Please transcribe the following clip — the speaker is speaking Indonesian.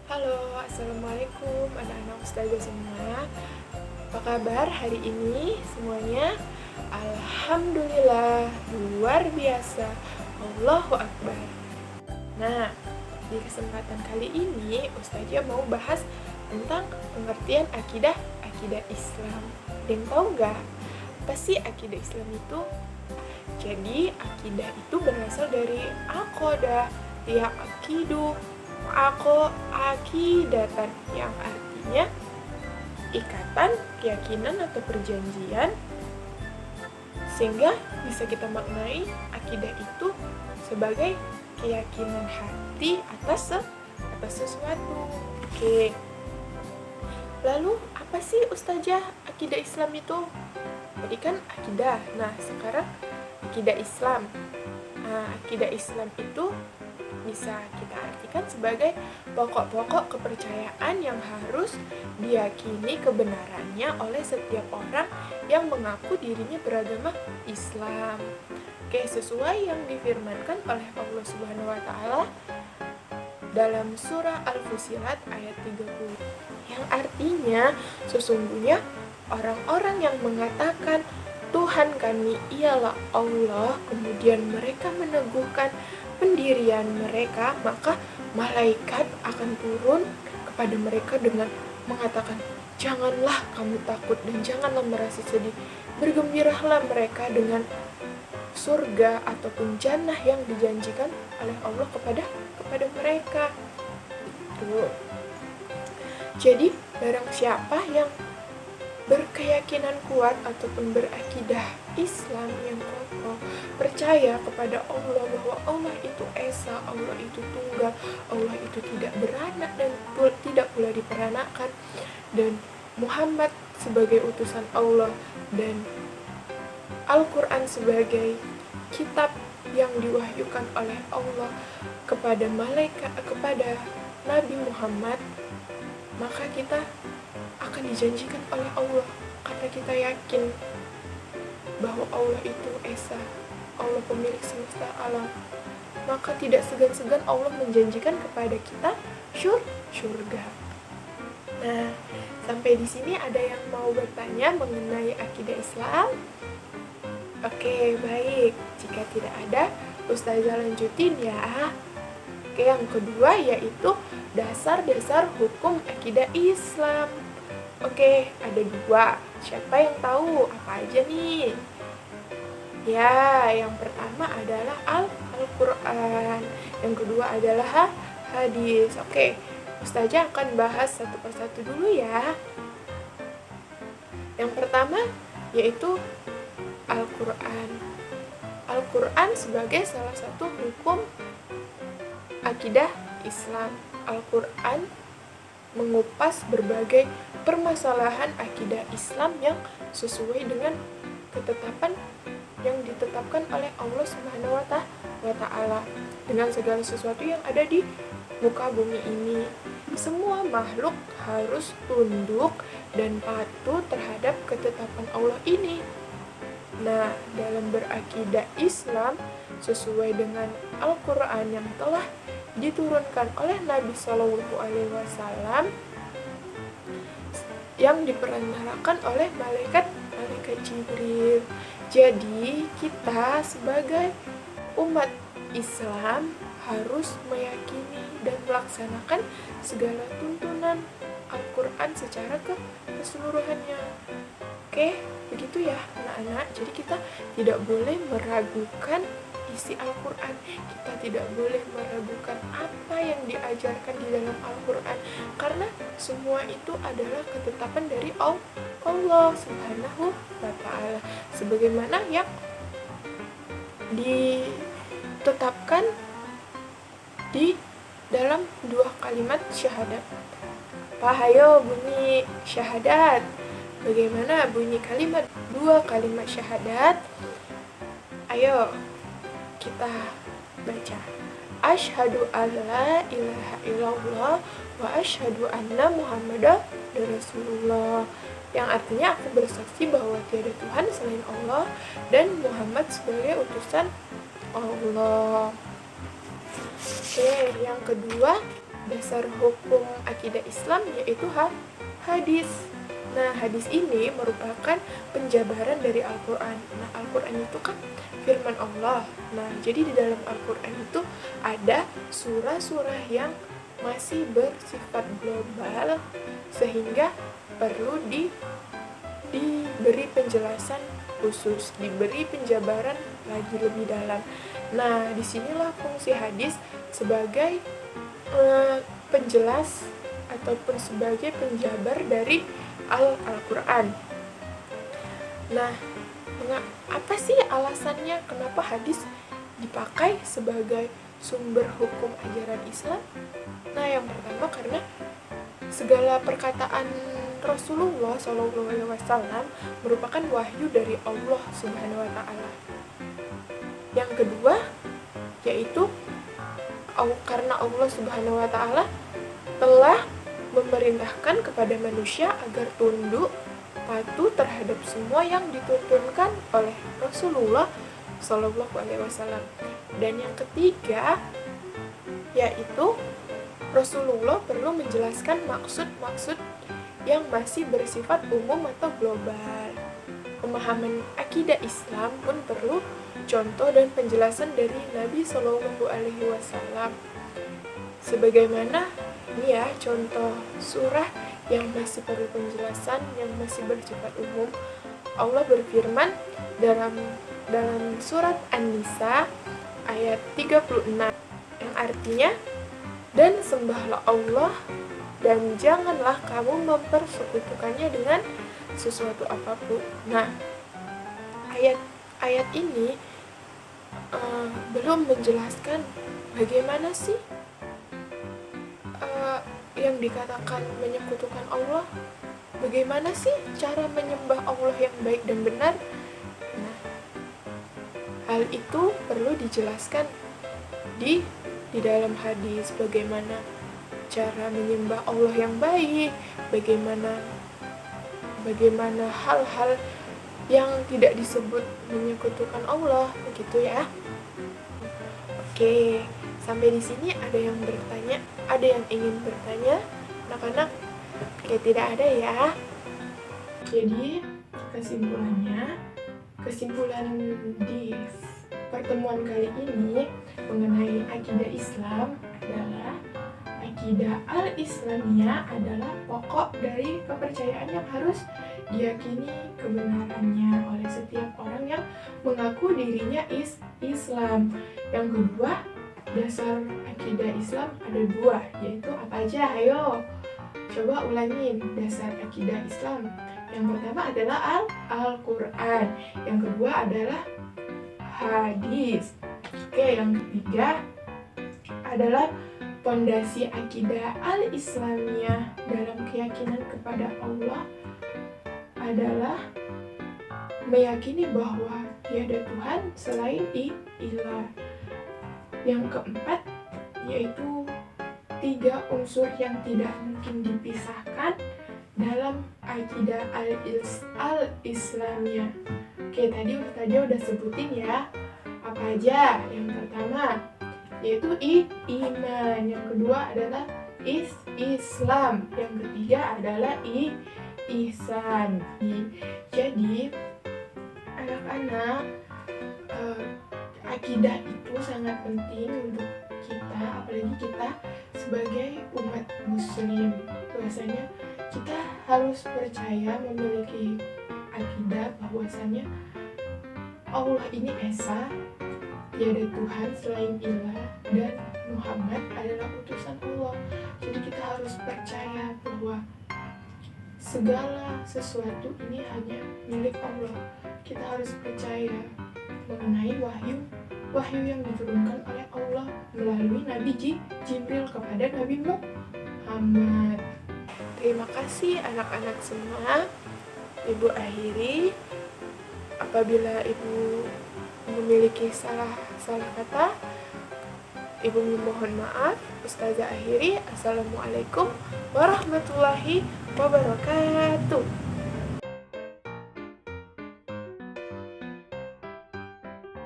Halo, Assalamualaikum anak-anak Ustazah semua. Apa kabar hari ini semuanya? Alhamdulillah, luar biasa. Allahu Akbar. Nah, di kesempatan kali ini Ustazah mau bahas tentang pengertian akidah Islam. Dan tahu nggak, apa sih akidah Islam itu? Jadi, akidah itu berasal dari aqodah, ya akidu, akidatan yang artinya ikatan, keyakinan atau perjanjian, sehingga bisa kita maknai akidah itu sebagai keyakinan hati atas sesuatu. Oke. Lalu apa sih Ustazah akidah Islam itu? Tadi kan akidah. Nah, sekarang akidah Islam. Akidah Islam itu bisa kita artikan sebagai pokok-pokok kepercayaan yang harus diyakini kebenarannya oleh setiap orang yang mengaku dirinya beragama Islam. Oke, sesuai yang difirmankan oleh Allah Subhanahu wa taala dalam surah Al-Fussilat ayat 30. Yang artinya sesungguhnya orang-orang yang mengatakan Tuhan kami ialah Allah, kemudian mereka meneguhkan pendirian mereka, maka malaikat akan turun kepada mereka dengan mengatakan, janganlah kamu takut dan janganlah merasa sedih. Bergembiralah mereka dengan surga ataupun jannah yang dijanjikan oleh Allah kepada mereka. Itu. Jadi barang siapa yang berkeyakinan kuat ataupun berakidah Islam yang kokoh, percaya kepada Allah bahwa Allah itu esa, Allah itu tunggal, Allah itu tidak beranak dan tidak pula diperanakan, dan Muhammad sebagai utusan Allah dan Al-Quran sebagai kitab yang diwahyukan oleh Allah kepada kepada Nabi Muhammad, maka kita akan dijanjikan oleh Allah karena kita yakin bahwa Allah itu esa, Allah pemilik semesta alam. Maka tidak segan-segan Allah menjanjikan kepada kita surga. Nah, sampai di sini ada yang mau bertanya mengenai akidah Islam? Oke, baik. Jika tidak ada, Ustazah lanjutin ya. Oke, yang kedua yaitu dasar-dasar hukum akidah Islam. Oke, ada dua. Siapa yang tahu apa aja nih? Ya, yang pertama adalah Al-Quran. Yang kedua adalah hadis. Oke, Ustazah akan bahas satu persatu dulu ya. Yang pertama yaitu Al-Quran. Al-Quran sebagai salah satu hukum akidah Islam. Al-Quran mengupas berbagai permasalahan akidah Islam yang sesuai dengan ketetapan yang ditetapkan oleh Allah Subhanahu wa taala dengan segala sesuatu yang ada di muka bumi ini. Semua makhluk harus tunduk dan patuh terhadap ketetapan Allah ini. Nah, dalam berakidah Islam sesuai dengan Al-Quran yang telah diturunkan oleh Nabi Shallallahu Alaihi Wasallam yang diperantarakan oleh malaikat Jibril. Jadi kita sebagai umat Islam harus meyakini dan melaksanakan segala tuntunan Al-Quran secara keseluruhannya. Oke, begitu ya anak-anak. Jadi kita tidak boleh meragukan isi Al-Quran. Kita tidak boleh meragukan apa yang diajarkan di dalam Al-Quran, karena semua itu adalah ketetapan dari Allah Subhanahu wa ta'ala, sebagaimana yang ditetapkan di dalam dua kalimat syahadat. Hayo bunyi syahadat. Bagaimana bunyi kalimat dua kalimat syahadat? Ayo kita baca. Asyhadu alla ilaha illallah wa asyhadu anna Muhammadar Rasulullah. Yang artinya aku bersaksi bahwa tiada Tuhan selain Allah dan Muhammad sebagai utusan Allah. Oke, yang kedua dasar hukum akidah Islam yaitu hadis. Nah, hadis ini merupakan penjabaran dari Al-Quran. Nah, Al-Quran itu kan firman Allah. Nah, jadi di dalam Al-Quran itu ada surah-surah yang masih bersifat global, sehingga perlu diberi penjelasan khusus, diberi penjabaran lagi lebih dalam. Nah, disinilah fungsi hadis sebagai penjelas ataupun sebagai penjabar dari Al-Quran. Nah, apa sih alasannya kenapa hadis dipakai sebagai sumber hukum ajaran Islam? Nah, yang pertama karena segala perkataan Rasulullah SAW merupakan wahyu dari Allah Subhanahu wa Ta'ala. Yang kedua yaitu karena Allah Subhanahu wa Ta'ala telah memerintahkan kepada manusia agar tunduk patuh terhadap semua yang dituntunkan oleh Rasulullah Shallallahu Alaihi Wasallam. Dan yang ketiga yaitu Rasulullah perlu menjelaskan maksud-maksud yang masih bersifat umum atau global. Pemahaman akidah Islam pun perlu contoh dan penjelasan dari Nabi Shallallahu Alaihi Wasallam. Sebagaimana ini ya contoh surah yang masih perlu penjelasan, yang masih bersifat umum. Allah berfirman dalam surat An-Nisa ayat 36 yang artinya, dan sembahlah Allah dan janganlah kamu mempersekutukannya dengan sesuatu apapun. Nah, ayat ini belum menjelaskan bagaimana sih yang dikatakan menyekutukan Allah. Bagaimana sih cara menyembah Allah yang baik dan benar? Nah, hal itu perlu dijelaskan di dalam hadis, bagaimana cara menyembah Allah yang baik, bagaimana hal-hal yang tidak disebut menyekutukan Allah, begitu ya. Oke, sampai di sini ada yang ingin bertanya, anak-anak? Oke, tidak ada ya. Jadi kesimpulan di pertemuan kali ini mengenai akidah Islam adalah akidah al-Islamiyah adalah pokok dari kepercayaan yang harus diyakini kebenarannya oleh setiap orang yang mengaku dirinya Islam. Yang kedua, dasar akidah Islam ada dua, yaitu apa aja? Ayo, coba ulangin dasar akidah Islam. Yang pertama adalah Al-Quran. Yang kedua adalah hadis. Oke, yang ketiga adalah pondasi akidah al-Islamiyah dalam keyakinan kepada Allah adalah meyakini bahwa tiada Tuhan selain ilah. Yang keempat yaitu 3 unsur yang tidak mungkin dipisahkan dalam akidah al-Islamiyah. Oke, tadi udah sebutin ya. Apa aja? Yang pertama yaitu iman, yang kedua adalah Islam, yang ketiga adalah ihsan. Jadi anak-anak, akidah itu sangat penting untuk kita, apalagi kita sebagai umat muslim. Bahwasanya kita harus percaya, memiliki akidah bahwasanya Allah ini esa, tiada Tuhan selain ilah, dan Muhammad adalah utusan Allah. Jadi kita harus percaya bahwa segala sesuatu ini hanya milik Allah. Kita harus percaya mengenai wahyu yang diturunkan oleh Allah melalui Nabi Jibril kepada Nabi Muhammad. Terima kasih anak-anak semua. Ibu akhiri, apabila ibu memiliki salah kata, ibu memohon maaf. Ustazah akhiri. Assalamualaikum warahmatullahi wabarakatuh.